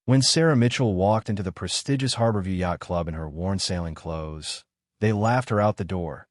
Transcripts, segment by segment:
When Sarah Mitchell walked into the prestigious Harborview Yacht Club in her worn sailing clothes, they laughed her out the door,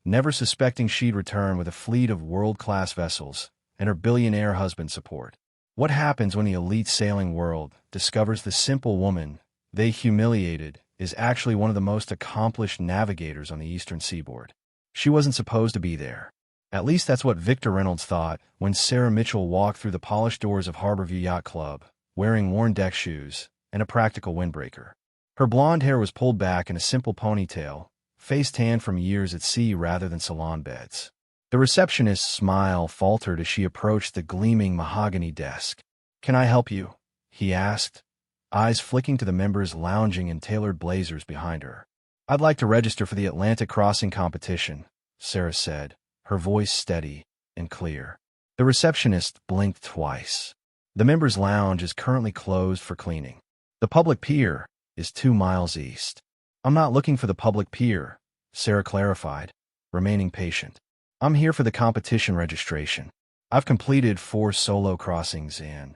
never suspecting she'd return with a fleet of world-class vessels and her billionaire husband's support. What happens when the elite sailing world discovers the simple woman they humiliated is actually one of the most accomplished navigators on the eastern seaboard? She wasn't supposed to be there. At least that's what Victor Reynolds thought when Sarah Mitchell walked through the polished doors of Harborview Yacht Club, wearing worn deck shoes and a practical windbreaker. Her blonde hair was pulled back in a simple ponytail, face tanned from years at sea rather than salon beds. The receptionist's smile faltered as she approached the gleaming mahogany desk. "Can I help you?" he asked, eyes flicking to the members lounging in tailored blazers behind her. "I'd like to register for the Atlantic Crossing competition," Sarah said, her voice steady and clear. The receptionist blinked twice. "The members' lounge is currently closed for cleaning. The public pier is 2 miles east." "I'm not looking for the public pier," Sarah clarified, remaining patient. "I'm here for the competition registration. I've completed 4 solo crossings and—"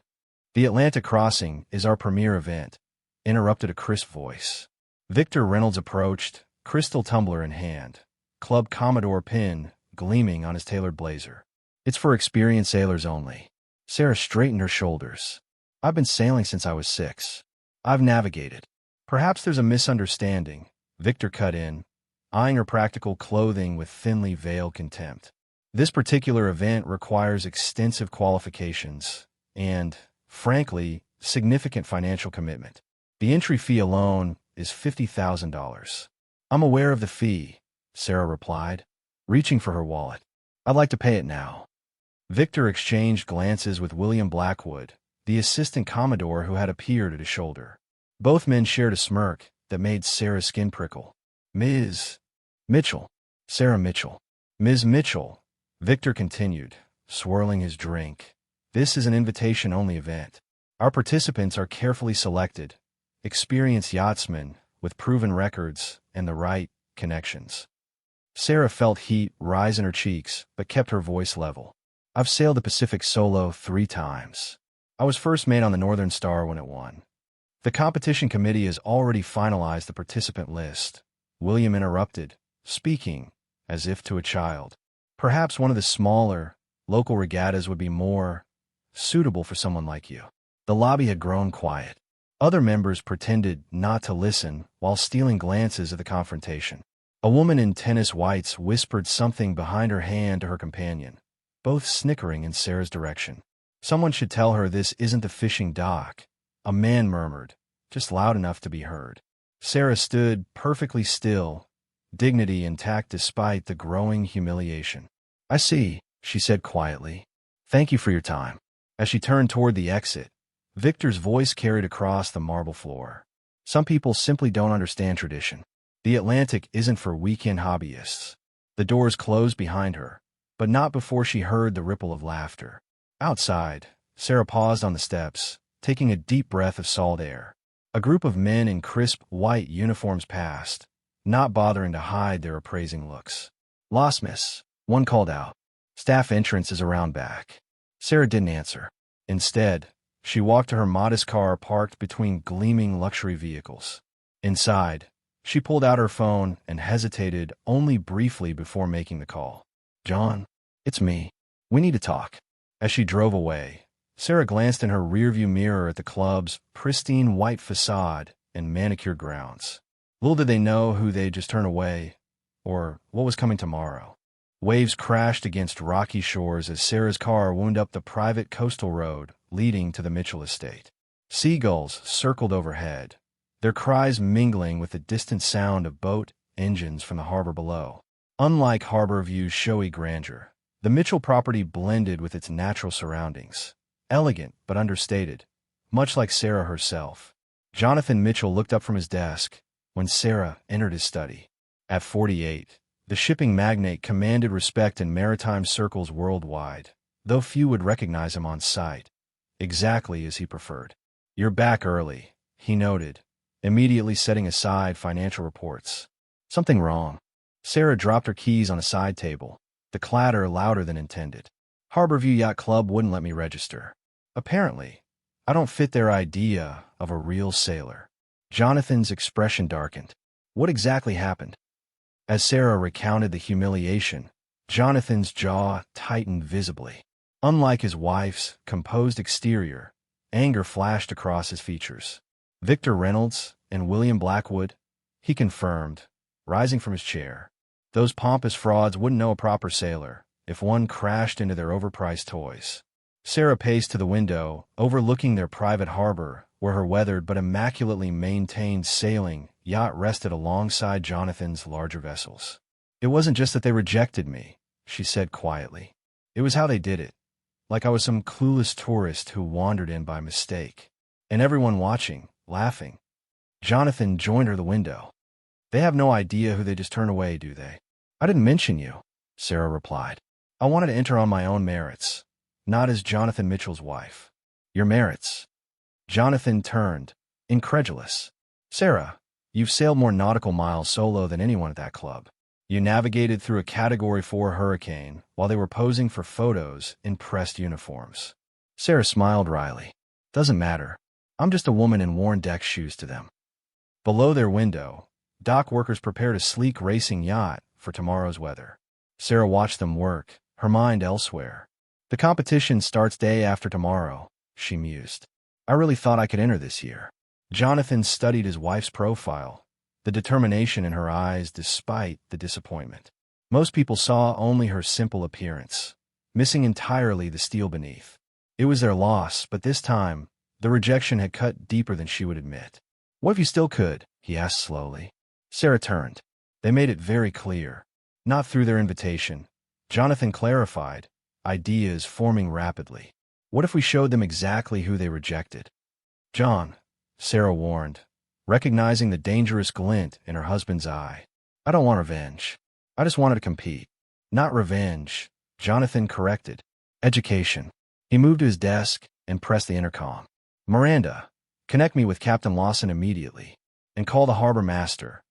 "The Atlantic Crossing is our premier event," interrupted a crisp voice. Victor Reynolds approached, crystal tumbler in hand, Club Commodore pin gleaming on his tailored blazer. "It's for experienced sailors only." Sarah straightened her shoulders. "I've been sailing since I was 6. I've navigated." "Perhaps there's a misunderstanding," Victor cut in, eyeing her practical clothing with thinly veiled contempt. "This particular event requires extensive qualifications and, frankly, significant financial commitment. The entry fee alone is $50,000. "I'm aware of the fee," Sarah replied, reaching for her wallet. "I'd like to pay it now." Victor exchanged glances with William Blackwood, the assistant commodore who had appeared at his shoulder. Both men shared a smirk that made Sarah's skin prickle. "Ms. Mitchell." "Sarah Mitchell." "Ms. Mitchell," Victor continued, swirling his drink. "This is an invitation-only event. Our participants are carefully selected, experienced yachtsmen with proven records and the right connections." Sarah felt heat rise in her cheeks, but kept her voice level. "I've sailed the Pacific solo 3 times. I was first mate on the Northern Star when it won." "The competition committee has already finalized the participant list," William interrupted, speaking as if to a child. "Perhaps one of the smaller, local regattas would be more suitable for someone like you." The lobby had grown quiet. Other members pretended not to listen while stealing glances at the confrontation. A woman in tennis whites whispered something behind her hand to her companion, both snickering in Sarah's direction. "Someone should tell her this isn't the fishing dock," a man murmured, just loud enough to be heard. Sarah stood perfectly still, dignity intact despite the growing humiliation. "I see," she said quietly. "Thank you for your time." As she turned toward the exit, Victor's voice carried across the marble floor. "Some people simply don't understand tradition. The Atlantic isn't for weekend hobbyists." The doors closed behind her, but not before she heard the ripple of laughter. Outside, Sarah paused on the steps, taking a deep breath of salt air. A group of men in crisp white uniforms passed, not bothering to hide their appraising looks. "Lost, miss," one called out. "Staff entrance is around back." Sarah didn't answer. Instead, she walked to her modest car parked between gleaming luxury vehicles. Inside, she pulled out her phone and hesitated only briefly before making the call. "John, it's me. We need to talk." As she drove away, Sarah glanced in her rearview mirror at the club's pristine white facade and manicured grounds. Little did they know who they'd just turned away, or what was coming tomorrow. Waves crashed against rocky shores as Sarah's car wound up the private coastal road leading to the Mitchell estate. Seagulls circled overhead, their cries mingling with the distant sound of boat engines from the harbor below. Unlike Harborview's showy grandeur, the Mitchell property blended with its natural surroundings, elegant but understated, much like Sarah herself. Jonathan Mitchell looked up from his desk when Sarah entered his study. At 48, the shipping magnate commanded respect in maritime circles worldwide, though few would recognize him on sight, exactly as he preferred. "You're back early," he noted, immediately setting aside financial reports. "Something wrong?" Sarah dropped her keys on a side table, the clatter louder than intended. "Harborview Yacht Club wouldn't let me register." "Apparently," I don't fit their idea of a real sailor. Jonathan's expression darkened. What exactly happened? As Sarah recounted the humiliation, Jonathan's jaw tightened visibly. Unlike his wife's composed exterior, anger flashed across his features. Victor Reynolds and William Blackwood, he confirmed, rising from his chair. Those pompous frauds wouldn't know a proper sailor if one crashed into their overpriced toys. Sarah paced to the window, overlooking their private harbor, where her weathered but immaculately maintained sailing yacht rested alongside Jonathan's larger vessels. It wasn't just that they rejected me, she said quietly. It was how they did it, like I was some clueless tourist who wandered in by mistake. And everyone watching, laughing. Jonathan joined her the window. They have no idea who they just turned away, do they? I didn't mention you, Sarah replied. I wanted to enter on my own merits, not as Jonathan Mitchell's wife. Your merits? Jonathan turned, incredulous. Sarah, you've sailed more nautical miles solo than anyone at that club. You navigated through a Category 4 hurricane while they were posing for photos in pressed uniforms. Sarah smiled wryly. Doesn't matter. I'm just a woman in worn deck shoes to them. Below their window, dock workers prepared a sleek racing yacht for tomorrow's weather. Sarah watched them work, her mind elsewhere. The competition starts day after tomorrow, she mused. I really thought I could enter this year. Jonathan studied his wife's profile, the determination in her eyes despite the disappointment. Most people saw only her simple appearance, missing entirely the steel beneath. It was their loss, but this time, the rejection had cut deeper than she would admit. What if you still could? He asked slowly. Sarah turned. They made it very clear. Not through their invitation. Jonathan clarified, ideas forming rapidly. What if we showed them exactly who they rejected? John, Sarah warned, recognizing the dangerous glint in her husband's eye. I don't want revenge. I just wanted to compete. Not revenge, Jonathan corrected. Education. He moved to his desk and pressed the intercom. Miranda, connect me with Captain Lawson immediately. And call the harbor master.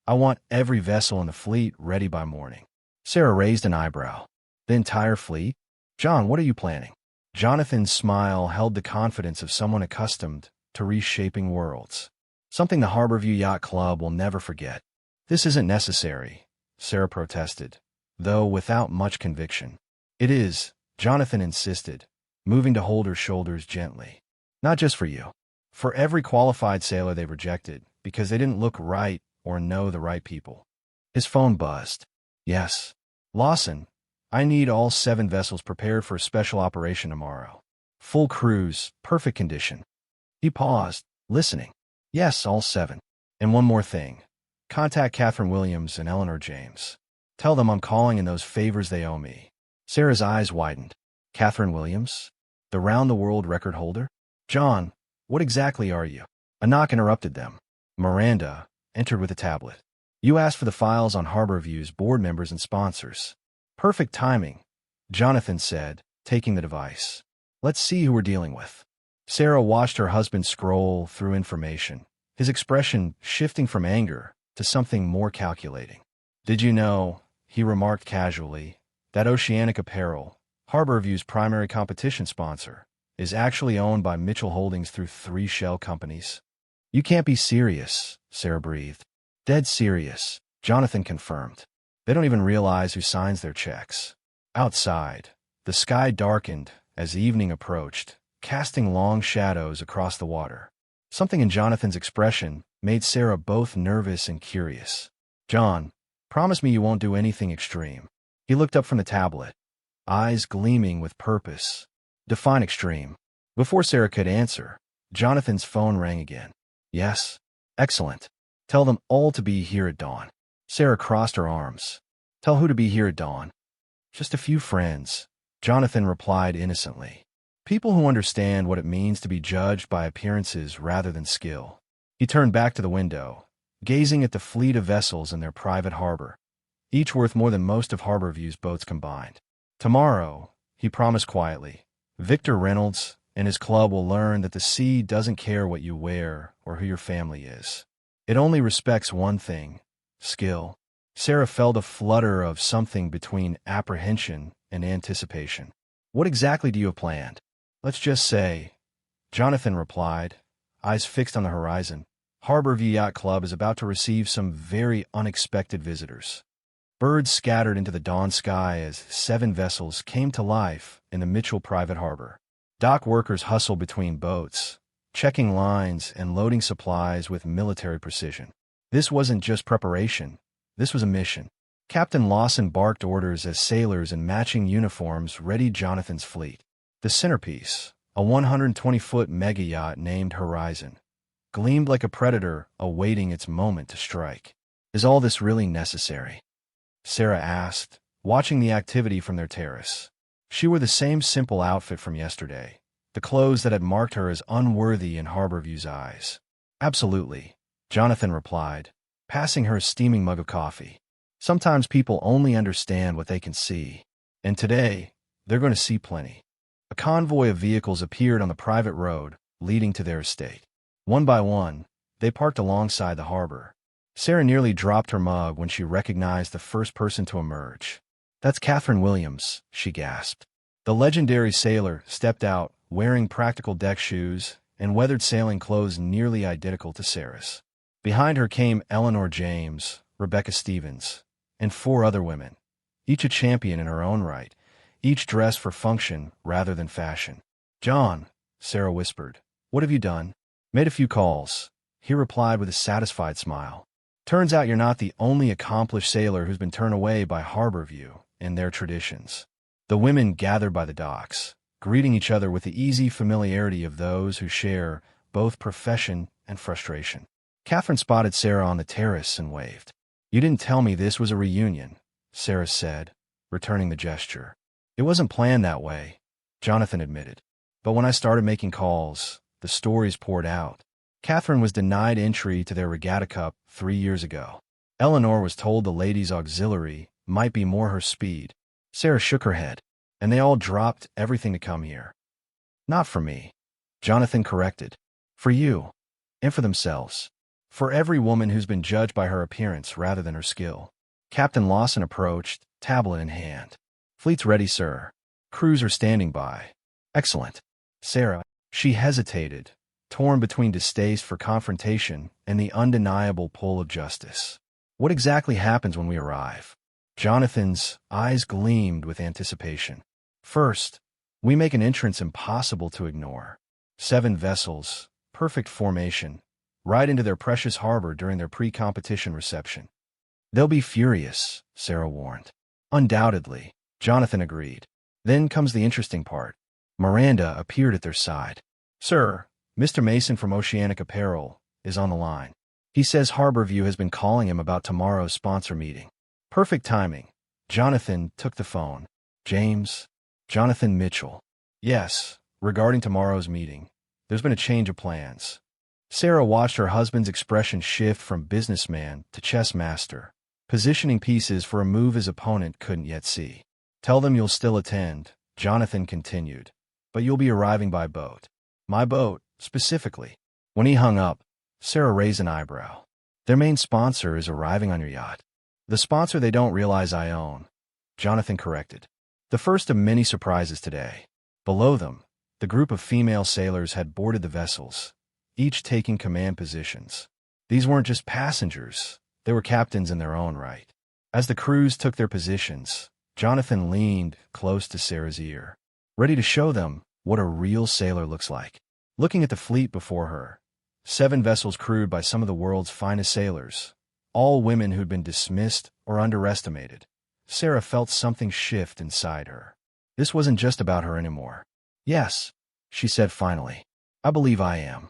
I want every vessel in the fleet ready by morning. Sarah raised an eyebrow. The entire fleet? John, what are you planning? Jonathan's smile held the confidence of someone accustomed to reshaping worlds. Something the Harborview Yacht Club will never forget. This isn't necessary, Sarah protested, though without much conviction. It is, Jonathan insisted, moving to hold her shoulders gently. Not just for you. For every qualified sailor they've rejected, because they didn't look right or know the right people. His phone buzzed. Yes. Lawson, I need all 7 vessels prepared for a special operation tomorrow. Full crews, perfect condition. He paused, listening. Yes, all 7. And one more thing. Contact Catherine Williams and Eleanor James. Tell them I'm calling in those favors they owe me. Sarah's eyes widened. Catherine Williams? The round-the-world record holder? John, what exactly are you? A knock interrupted them. Miranda entered with a tablet. You asked for the files on Harborview's board members and sponsors. Perfect timing, Jonathan said, taking the device. Let's see who we're dealing with. Sarah watched her husband scroll through information, his expression shifting from anger to something more calculating. Did you know, he remarked casually, that Oceanic Apparel, Harborview's primary competition sponsor, is actually owned by Mitchell Holdings through 3 shell companies? You can't be serious, Sarah breathed. Dead serious, Jonathan confirmed. They don't even realize who signs their checks. Outside, the sky darkened as evening approached, casting long shadows across the water. Something in Jonathan's expression made Sarah both nervous and curious. John, promise me you won't do anything extreme. He looked up from the tablet, eyes gleaming with purpose. Define extreme. Before Sarah could answer, Jonathan's phone rang again. Yes? Excellent. Tell them all to be here at dawn. Sarah crossed her arms. Tell who to be here at dawn? Just a few friends, Jonathan replied innocently. People who understand what it means to be judged by appearances rather than skill. He turned back to the window, gazing at the fleet of vessels in their private harbor, each worth more than most of Harborview's boats combined. Tomorrow, he promised quietly, Victor Reynolds and his club will learn that the sea doesn't care what you wear or who your family is. It only respects one thing, skill. Sarah felt a flutter of something between apprehension and anticipation. What exactly do you have planned? Let's just say, Jonathan replied, eyes fixed on the horizon. Harborview Yacht Club is about to receive some very unexpected visitors. Birds scattered into the dawn sky as 7 vessels came to life in the Mitchell Private Harbor. Dock workers hustled between boats, checking lines and loading supplies with military precision. This wasn't just preparation. This was a mission. Captain Lawson barked orders as sailors in matching uniforms readied Jonathan's fleet. The centerpiece, a 120-foot mega yacht named Horizon, gleamed like a predator awaiting its moment to strike. Is all this really necessary? Sarah asked, watching the activity from their terrace. She wore the same simple outfit from yesterday, the clothes that had marked her as unworthy in Harborview's eyes. Absolutely, Jonathan replied, passing her a steaming mug of coffee. Sometimes people only understand what they can see. And today, they're going to see plenty. A convoy of vehicles appeared on the private road leading to their estate. One by one, they parked alongside the harbor. Sarah nearly dropped her mug when she recognized the first person to emerge. That's Catherine Williams, she gasped. The legendary sailor stepped out, wearing practical deck shoes and weathered sailing clothes nearly identical to Sarah's. Behind her came Eleanor James, Rebecca Stevens, and 4 other women, each a champion in her own right, each dressed for function rather than fashion. John, Sarah whispered, what have you done? Made a few calls, he replied with a satisfied smile. Turns out you're not the only accomplished sailor who's been turned away by Harborview and their traditions. The women gathered by the docks, greeting each other with the easy familiarity of those who share both profession and frustration. Catherine spotted Sarah on the terrace and waved. You didn't tell me this was a reunion, Sarah said, returning the gesture. It wasn't planned that way, Jonathan admitted. But when I started making calls, the stories poured out. Catherine was denied entry to their regatta cup 3 years ago. Eleanor was told the ladies' auxiliary might be more her speed. Sarah shook her head, and they all dropped everything to come here. Not for me, Jonathan corrected. For you, and for themselves. For every woman who's been judged by her appearance rather than her skill. Captain Lawson approached, tablet in hand. Fleet's ready, sir. Crews are standing by. Excellent. Sarah, she hesitated, torn between distaste for confrontation and the undeniable pull of justice. What exactly happens when we arrive? Jonathan's eyes gleamed with anticipation. First, we make an entrance impossible to ignore. 7 vessels, perfect formation, right into their precious harbor during their pre-competition reception. They'll be furious, Sarah warned. Undoubtedly, Jonathan agreed. Then comes the interesting part. Miranda appeared at their side. Sir, Mr. Mason from Oceanic Apparel is on the line. He says Harborview has been calling him about tomorrow's sponsor meeting. Perfect timing. Jonathan took the phone. James? Jonathan Mitchell. Yes, regarding tomorrow's meeting. There's been a change of plans. Sarah watched her husband's expression shift from businessman to chess master, positioning pieces for a move his opponent couldn't yet see. Tell them you'll still attend, Jonathan continued, but you'll be arriving by boat. My boat, specifically. When he hung up, Sarah raised an eyebrow. Their main sponsor is arriving on your yacht. The sponsor they don't realize I own, Jonathan corrected. The first of many surprises today. Below them, the group of female sailors had boarded the vessels, each taking command positions. These weren't just passengers, they were captains in their own right. As the crews took their positions, Jonathan leaned close to Sarah's ear, ready to show them what a real sailor looks like. Looking at the fleet before her, 7 vessels crewed by some of the world's finest sailors, all women who'd been dismissed or underestimated, Sarah felt something shift inside her. This wasn't just about her anymore. Yes, she said finally. I believe I am.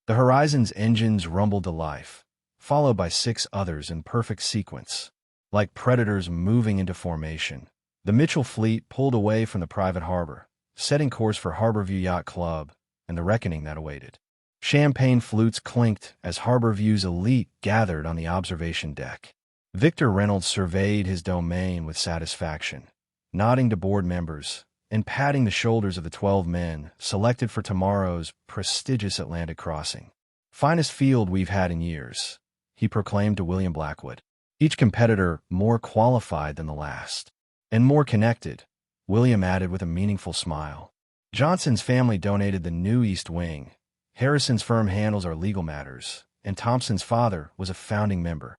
The Horizon's engines rumbled to life, followed by 6 others in perfect sequence. Like predators moving into formation, the Mitchell fleet pulled away from the private harbor, setting course for Harborview Yacht Club and the reckoning that awaited. Champagne flutes clinked as Harborview's elite gathered on the observation deck. Victor Reynolds surveyed his domain with satisfaction, nodding to board members and patting the shoulders of the 12 men selected for tomorrow's prestigious Atlantic crossing. Finest field we've had in years, he proclaimed to William Blackwood. Each competitor more qualified than the last. And more connected, William added with a meaningful smile. Johnson's family donated the new East Wing. Harrison's firm handles our legal matters, and Thompson's father was a founding member.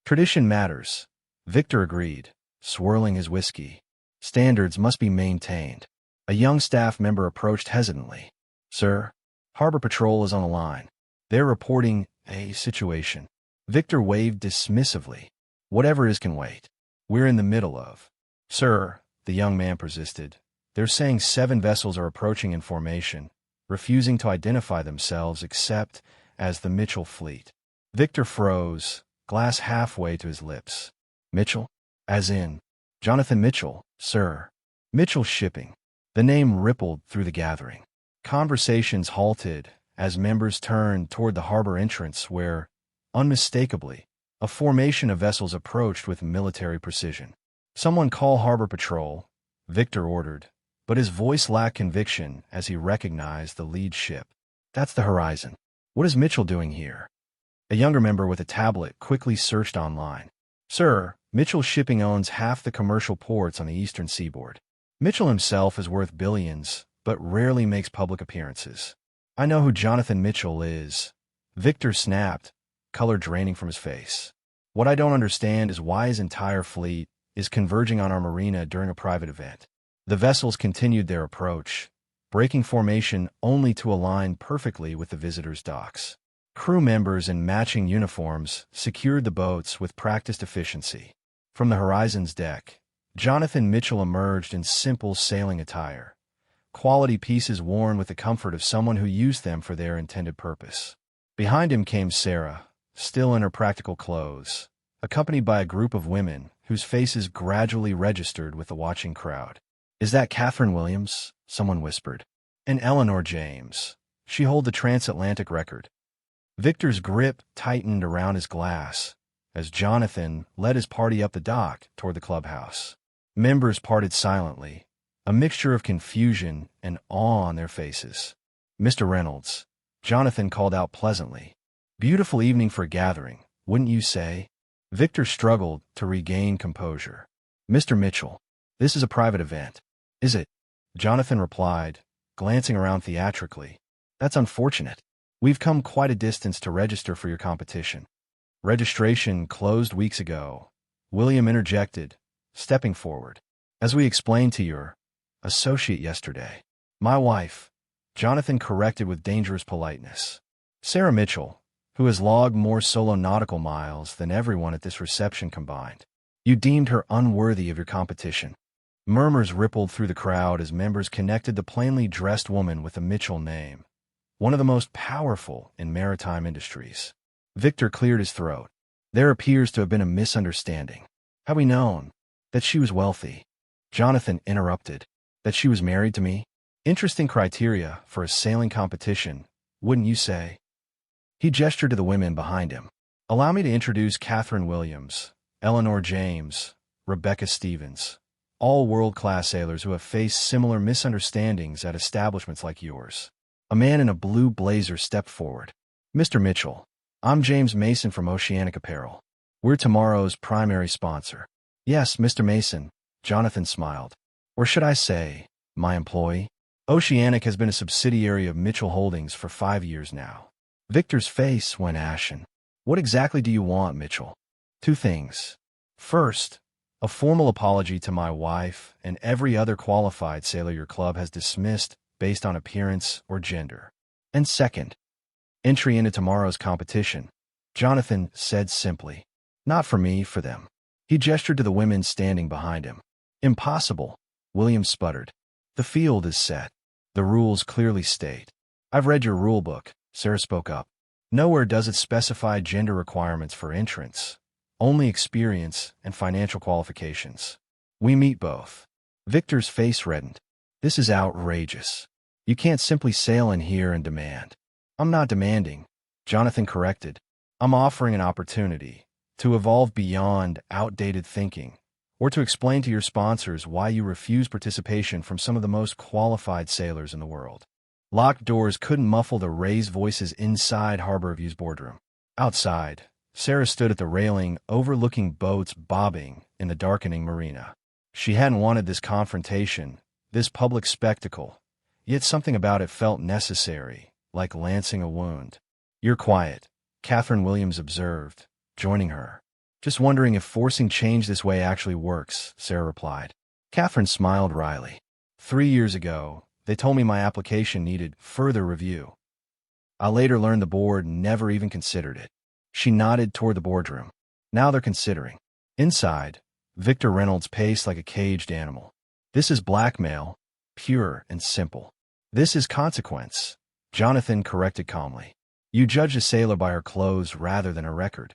Tradition matters. Victor agreed, swirling his whiskey. Standards must be maintained. A young staff member approached hesitantly. Sir, Harbor Patrol is on the line. They're reporting a situation. Victor waved dismissively. Whatever is can wait. We're in the middle of. Sir, the young man persisted. They're saying 7 vessels are approaching in formation, refusing to identify themselves except as the Mitchell fleet. Victor froze, glass halfway to his lips. Mitchell? As in, Jonathan Mitchell, sir. Mitchell Shipping. The name rippled through the gathering. Conversations halted as members turned toward the harbor entrance where, unmistakably, a formation of vessels approached with military precision. Someone call Harbor Patrol, Victor ordered, but his voice lacked conviction as he recognized the lead ship. That's the Horizon. What is Mitchell doing here? A younger member with a tablet quickly searched online. Sir, Mitchell Shipping owns half the commercial ports on the eastern seaboard. Mitchell himself is worth billions, but rarely makes public appearances. I know who Jonathan Mitchell is. Victor snapped, color draining from his face. What I don't understand is why his entire fleet is converging on our marina during a private event. The vessels continued their approach, breaking formation only to align perfectly with the visitors' docks. Crew members in matching uniforms secured the boats with practiced efficiency. From the Horizon's deck, Jonathan Mitchell emerged in simple sailing attire, quality pieces worn with the comfort of someone who used them for their intended purpose. Behind him came Sarah, still in her practical clothes, accompanied by a group of women whose faces gradually registered with the watching crowd. Is that Catherine Williams? Someone whispered. And Eleanor James. She holds the transatlantic record. Victor's grip tightened around his glass as Jonathan led his party up the dock toward the clubhouse. Members parted silently, a mixture of confusion and awe on their faces. Mr. Reynolds, Jonathan called out pleasantly. Beautiful evening for a gathering, wouldn't you say? Victor struggled to regain composure. Mr. Mitchell, this is a private event. Is it? Jonathan replied, glancing around theatrically. That's unfortunate. We've come quite a distance to register for your competition. Registration closed weeks ago. William interjected, stepping forward. As we explained to your associate yesterday. My wife, Jonathan corrected with dangerous politeness. Sarah Mitchell, who has logged more solo nautical miles than everyone at this reception combined. You deemed her unworthy of your competition. Murmurs rippled through the crowd as members connected the plainly dressed woman with the Mitchell name, one of the most powerful in maritime industries. Victor cleared his throat. There appears to have been a misunderstanding. Had we known that she was wealthy? Jonathan interrupted. That she was married to me? Interesting criteria for a sailing competition, wouldn't you say? He gestured to the women behind him. Allow me to introduce Catherine Williams, Eleanor James, Rebecca Stevens, all world-class sailors who have faced similar misunderstandings at establishments like yours. A man in a blue blazer stepped forward. Mr. Mitchell, I'm James Mason from Oceanic Apparel. We're tomorrow's primary sponsor. Yes, Mr. Mason, Jonathan smiled. Or should I say, my employee? Oceanic has been a subsidiary of Mitchell Holdings for 5 years now. Victor's face went ashen. What exactly do you want, Mitchell? 2 things. First, a formal apology to my wife and every other qualified sailor your club has dismissed based on appearance or gender. And second, entry into tomorrow's competition, Jonathan said simply. Not for me, for them. He gestured to the women standing behind him. Impossible, William sputtered. The field is set. The rules clearly state. I've read your rule book, Sarah spoke up. Nowhere does it specify gender requirements for entrance, only experience and financial qualifications. We meet both. Victor's face reddened. This is outrageous. You can't simply sail in here and demand. I'm not demanding, Jonathan corrected. I'm offering an opportunity to evolve beyond outdated thinking, or to explain to your sponsors why you refuse participation from some of the most qualified sailors in the world. Locked doors couldn't muffle the raised voices inside Harbor View's boardroom. Outside, Sarah stood at the railing overlooking boats bobbing in the darkening marina. She hadn't wanted this confrontation, this public spectacle, yet something about it felt necessary, like lancing a wound. "You're quiet," Catherine Williams observed, joining her. "Just wondering if forcing change this way actually works," Sarah replied. Catherine smiled wryly. "3 years ago, they told me my application needed further review. I later learned the board never even considered it." She nodded toward the boardroom. "Now they're considering." Inside, Victor Reynolds paced like a caged animal. "This is blackmail, pure and simple." "This is consequence," Jonathan corrected calmly. "You judge a sailor by her clothes rather than her record.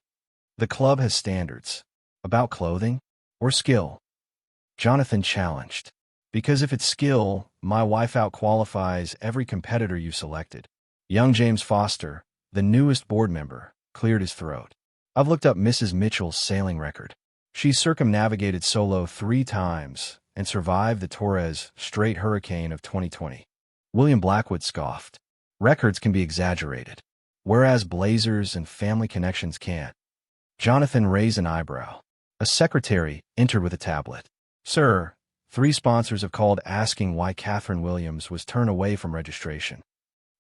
The club has standards. About clothing? Or skill?" Jonathan challenged. "Because if it's skill, my wife outqualifies every competitor you selected." Young James Foster, the newest board member, cleared his throat. "I've looked up Mrs. Mitchell's sailing record. She circumnavigated solo 3 times and survived the Torres Strait hurricane of 2020. William Blackwood scoffed. "Records can be exaggerated, whereas blazers and family connections can't." Jonathan raised an eyebrow. A secretary entered with a tablet. "Sir, 3 sponsors have called asking why Catherine Williams was turned away from registration."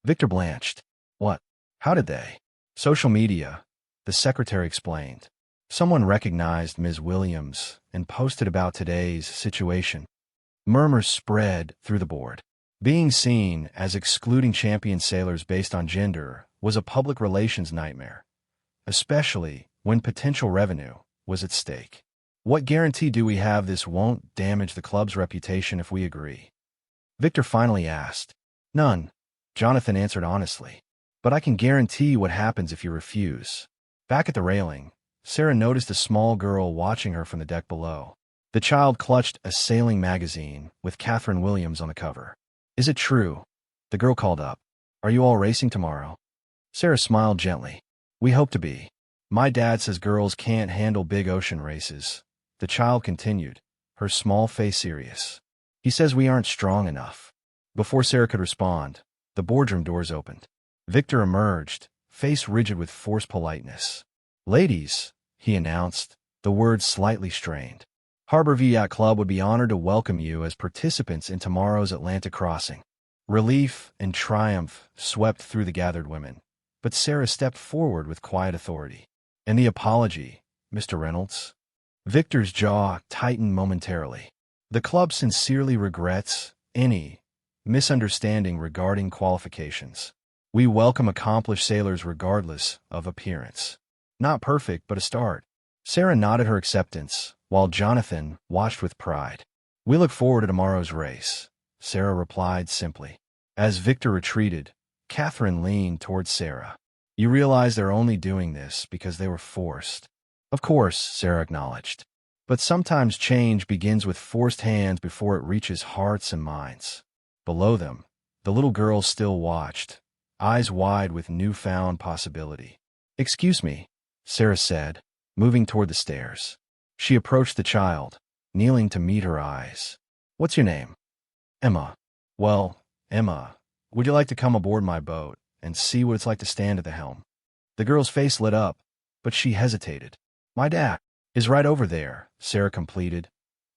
Victor blanched. "What? How did they?" "Social media," the secretary explained. "Someone recognized Ms. Williams and posted about today's situation." Murmurs spread through the board. Being seen as excluding champion sailors based on gender was a public relations nightmare, especially when potential revenue was at stake. "What guarantee do we have this won't damage the club's reputation if we agree?" Victor finally asked. "None," Jonathan answered honestly. "But I can guarantee what happens if you refuse." Back at the railing, Sarah noticed a small girl watching her from the deck below. The child clutched a sailing magazine with Catherine Williams on the cover. "Is it true?" the girl called up. "Are you all racing tomorrow?" Sarah smiled gently. "We hope to be. My dad says girls can't handle big ocean races," the child continued, her small face serious. "He says we aren't strong enough." Before Sarah could respond, the boardroom doors opened. Victor emerged, face rigid with forced politeness. "Ladies," he announced, the words slightly strained. "Harborview Yacht Club would be honored to welcome you as participants in tomorrow's Atlantic crossing." Relief and triumph swept through the gathered women, but Sarah stepped forward with quiet authority. "And the apology, Mr. Reynolds?" Victor's jaw tightened momentarily. "The club sincerely regrets any misunderstanding regarding qualifications. We welcome accomplished sailors regardless of appearance." "Not perfect, but a start." Sarah nodded her acceptance, while Jonathan watched with pride. "We look forward to tomorrow's race," Sarah replied simply. As Victor retreated, Catherine leaned towards Sarah. "You realize they're only doing this because they were forced." "Of course," Sarah acknowledged. "But sometimes change begins with forced hands before it reaches hearts and minds." Below them, the little girl still watched, eyes wide with newfound possibility. "Excuse me," Sarah said, moving toward the stairs. She approached the child, kneeling to meet her eyes. "What's your name?" "Emma." "Well, Emma, would you like to come aboard my boat and see what it's like to stand at the helm?" The girl's face lit up, but she hesitated. "My dad is right over there," Sarah completed,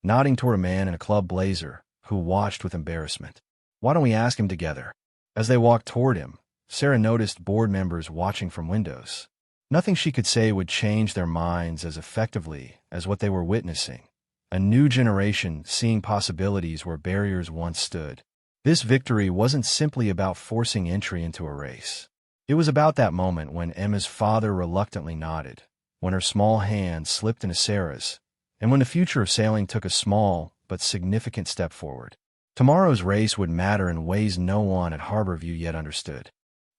nodding toward a man in a club blazer who watched with embarrassment. "Why don't we ask him together?" As they walked toward him, Sarah noticed board members watching from windows. Nothing she could say would change their minds as effectively as what they were witnessing. A new generation seeing possibilities where barriers once stood. This victory wasn't simply about forcing entry into a race. It was about that moment when Emma's father reluctantly nodded, when her small hand slipped into Sarah's, and when the future of sailing took a small but significant step forward. Tomorrow's race would matter in ways no one at Harborview yet understood.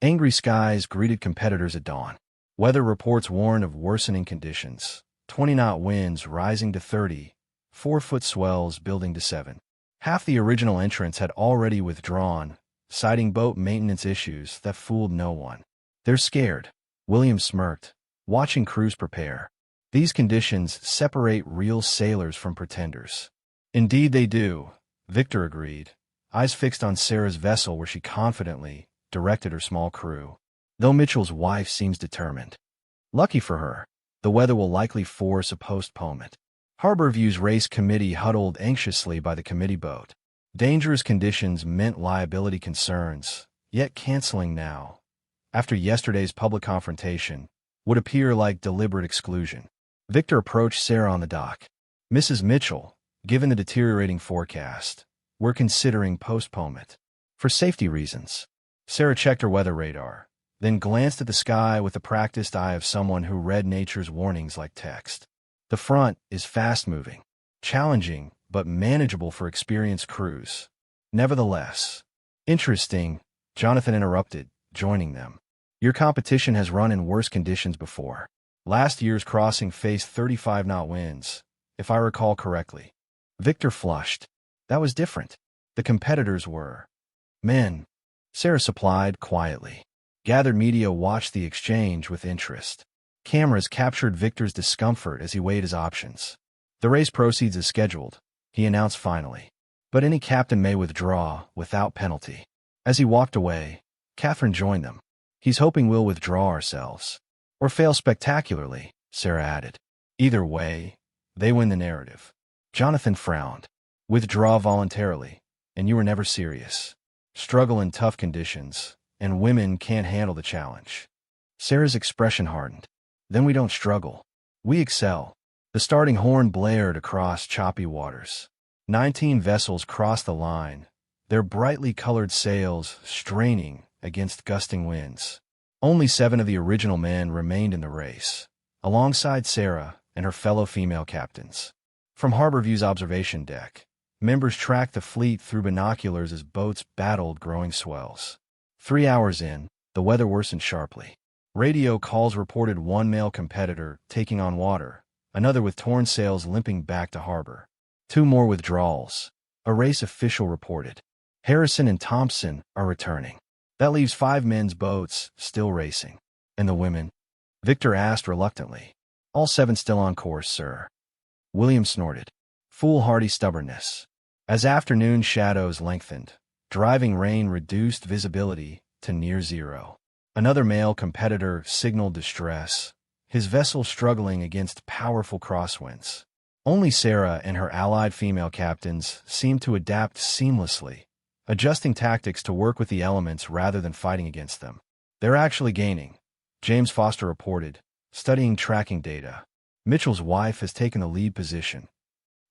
Angry skies greeted competitors at dawn. Weather reports warned of worsening conditions, 20-knot winds rising to 30, 4-foot swells building to 7. Half the original entrants had already withdrawn, citing boat maintenance issues that fooled no one. "They're scared," William smirked, watching crews prepare. "These conditions separate real sailors from pretenders." "Indeed they do," Victor agreed, eyes fixed on Sarah's vessel where she confidently directed her small crew. "Though Mitchell's wife seems determined. Lucky for her, the weather will likely force a postponement." Harborview's race committee huddled anxiously by the committee boat. Dangerous conditions meant liability concerns, yet canceling now, after yesterday's public confrontation, would appear like deliberate exclusion. Victor approached Sarah on the dock. "Mrs. Mitchell, given the deteriorating forecast, we're considering postponement. For safety reasons." Sarah checked her weather radar, then glanced at the sky with the practiced eye of someone who read nature's warnings like text. "The front is fast-moving, challenging, but manageable for experienced crews. Nevertheless." "Interesting," Jonathan interrupted, joining them. "Your competition has run in worse conditions before. Last year's crossing faced 35-knot winds, if I recall correctly." Victor flushed. That was different. The competitors were men. Sarah supplied quietly. Gathered media watched the exchange with interest. Cameras captured Victor's discomfort as he weighed his options. "The race proceeds as scheduled," he announced finally. "But any captain may withdraw without penalty." As he walked away, Catherine joined them. "He's hoping we'll withdraw ourselves. Or fail spectacularly," Sarah added. "Either way, they win the narrative." Jonathan frowned. "Withdraw voluntarily, and you were never serious. Struggle in tough conditions, and women can't handle the challenge." Sarah's expression hardened. "Then we don't struggle. We excel." The starting horn blared across choppy waters. 19 vessels crossed the line, their brightly colored sails straining against gusting winds. Only 7 of the original men remained in the race, alongside Sarah and her fellow female captains. From Harborview's observation deck, members tracked the fleet through binoculars as boats battled growing swells. 3 hours in, the weather worsened sharply. Radio calls reported one male competitor taking on water, another with torn sails limping back to harbor. 2 more withdrawals. A race official reported. "Harrison and Thompson are returning." That leaves 5 men's boats still racing. "And the women?" Victor asked reluctantly. "All 7 still on course, sir." William snorted. Foolhardy stubbornness. As afternoon shadows lengthened, driving rain reduced visibility to near zero. Another male competitor signaled distress, his vessel struggling against powerful crosswinds. Only Sarah and her allied female captains seemed to adapt seamlessly, adjusting tactics to work with the elements rather than fighting against them. "They're actually gaining," James Foster reported, studying tracking data. "Mitchell's wife has taken the lead position."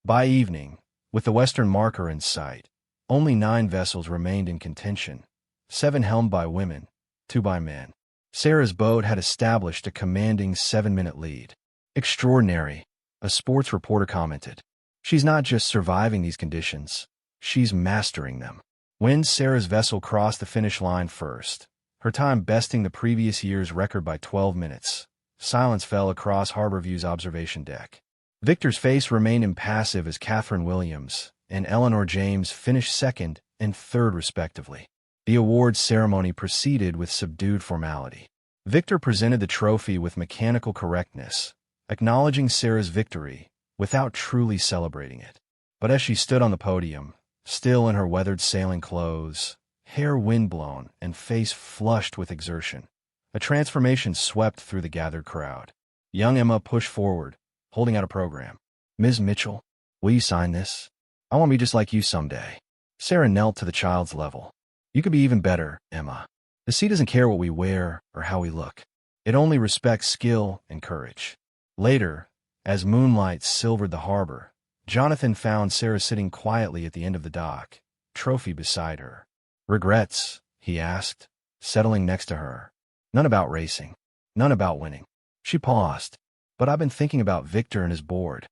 By evening, with the western marker in sight, only 9 vessels remained in contention, 7 helmed by women, 2 by men. Sarah's boat had established a commanding 7-minute lead. "Extraordinary," a sports reporter commented. "She's not just surviving these conditions, she's mastering them." When Sarah's vessel crossed the finish line first, her time besting the previous year's record by 12 minutes, silence fell across Harborview's observation deck. Victor's face remained impassive as Catherine Williams and Eleanor James finished 2nd and 3rd respectively. The awards ceremony proceeded with subdued formality. Victor presented the trophy with mechanical correctness, acknowledging Sarah's victory without truly celebrating it. But as she stood on the podium, still in her weathered sailing clothes, hair windblown and face flushed with exertion, a transformation swept through the gathered crowd. Young Emma pushed forward, holding out a program. "Ms. Mitchell, will you sign this? I want to be just like you someday." Sarah knelt to the child's level. "You could be even better, Emma. The sea doesn't care what we wear or how we look. It only respects skill and courage." Later, as moonlight silvered the harbor, Jonathan found Sarah sitting quietly at the end of the dock, trophy beside her. "Regrets?" he asked, settling next to her. "None about racing. None about winning." She paused. "But I've been thinking about Victor and his board.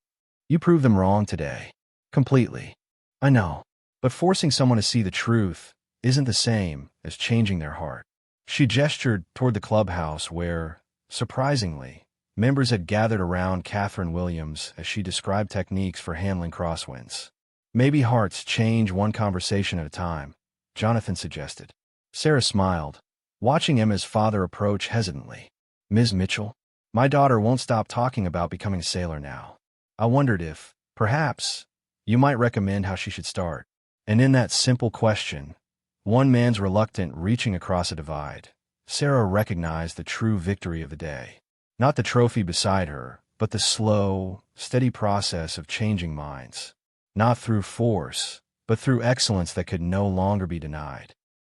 You proved them wrong today. Completely. I know. But forcing someone to see the truth isn't the same as changing their heart." She gestured toward the clubhouse where, surprisingly, members had gathered around Catherine Williams as she described techniques for handling crosswinds. "Maybe hearts change one conversation at a time," Jonathan suggested. Sarah smiled, watching Emma's father approach hesitantly. "Ms. Mitchell, my daughter won't stop talking about becoming a sailor now. I wondered if, perhaps, you might recommend how she should start." And in that simple question, one man's reluctant reaching across a divide, Sarah recognized the true victory of the day. Not the trophy beside her, but the slow, steady process of changing minds. Not through force, but through excellence that could no longer be denied.